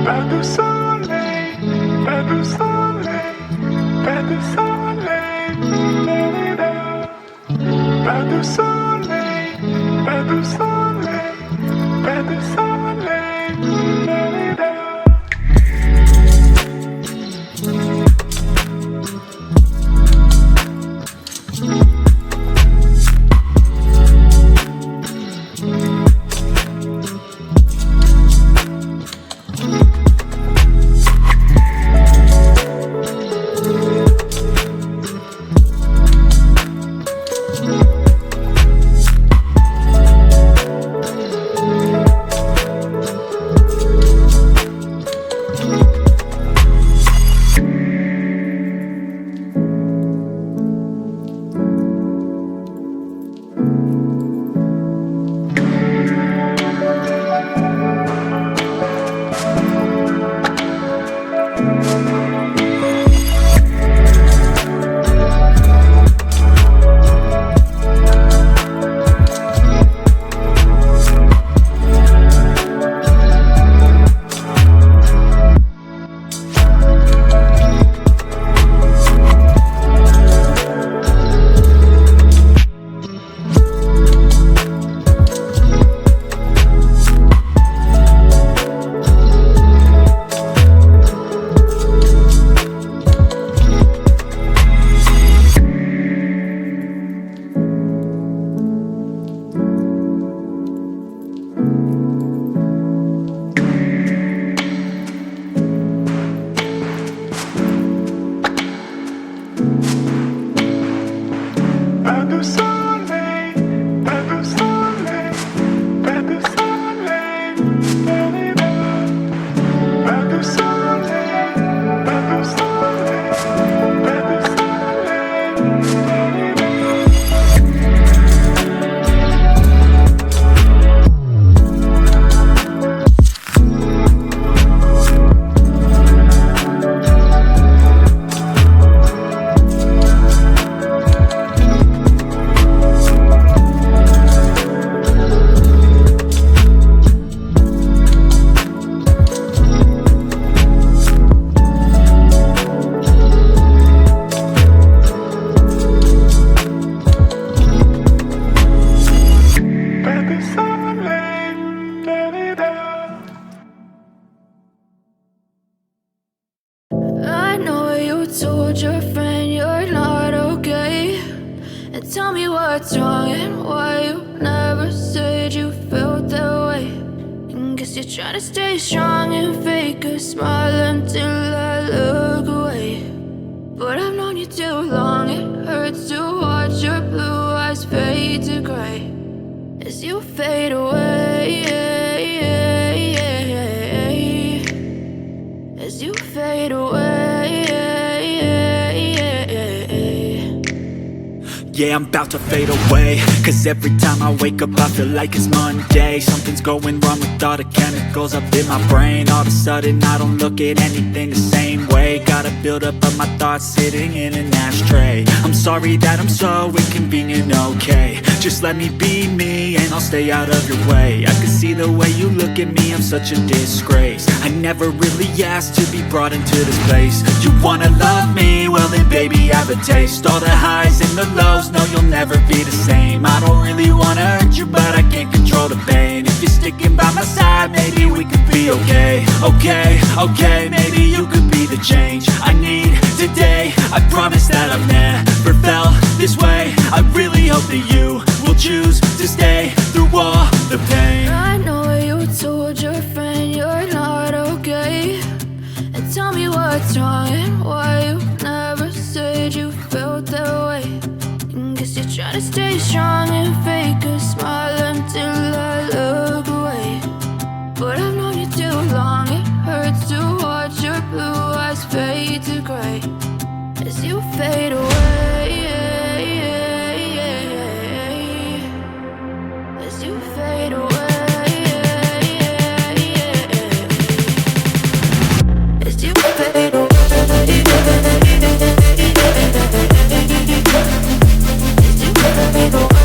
Pas de soleil, pas de soleil, pas de soleil, pas de soleil, pas de soleil, pas de soleil. Pas de soleil, pas de soleil, pas de soleil, pas de soleil, pas de soleil, pas de I know you told your friend you're not okay, and tell me what's wrong and why you never said you felt that way. And guess you're trying to stay strong and fake a smile until I look away. But I've known you too long, it hurts to watch your blue eyes fade to gray as you fade away, as you fade away. Yeah, I'm about to fade away, cause every time I wake up I feel like it's Monday. Something's going wrong with all the chemicals up in my brain. All of a sudden I don't look at anything the same way. Got a buildup of my thoughts sitting in an ashtray. I'm sorry that I'm so inconvenient, okay. Just let me be me and I'll stay out of your way. I can see the way you look at me, I'm such a disgrace. I never really asked to be brought into this place. You wanna love me? Well then baby have a taste. All the highs and the lows, no you'll never be the same. I don't really wanna hurt you but I can't control the pain. If you're sticking by my side maybe we could be okay. Okay, maybe you could be the change I need today. I promise that I've never felt this way. I really hope that you will choose to stay through all the pain. I know you told your friend you're not okay, and tell me what's wrong and why you never said you felt that way. And guess you're trying to stay strong and fake a smile until I look away. But I've known you too long, it hurts to watch your blue eyes fade to gray as you fade away, as you fade away, as you fade away. As you fade away.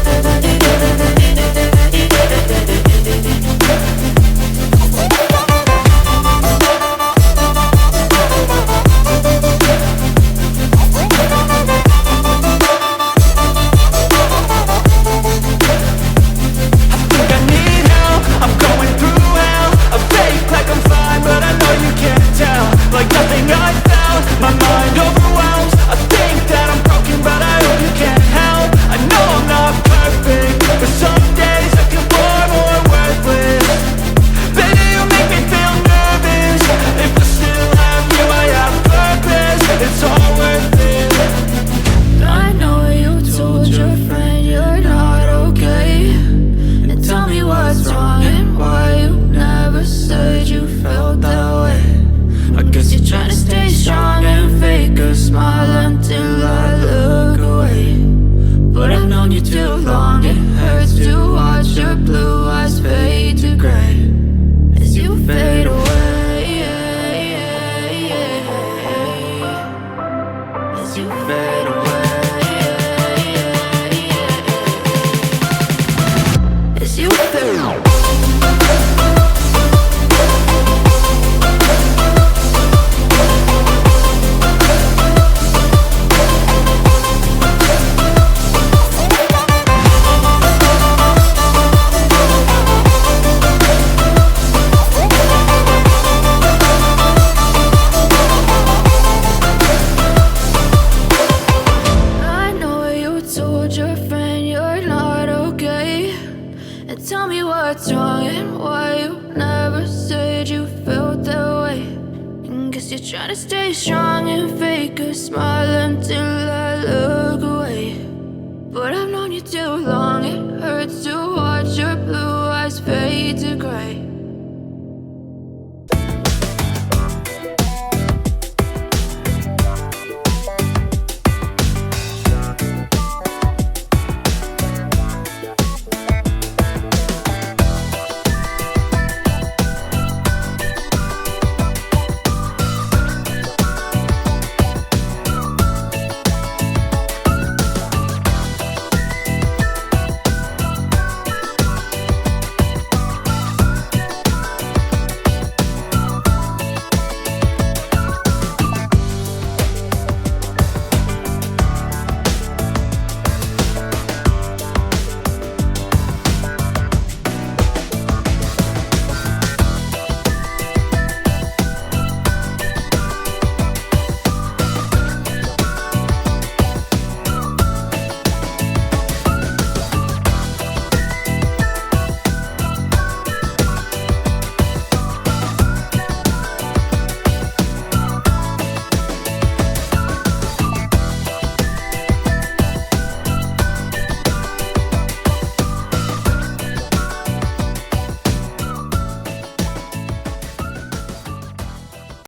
Guess you're trying to stay strong and fake a smile until I look away. But I've known you too long, it hurts to watch your blue eyes fade to gray.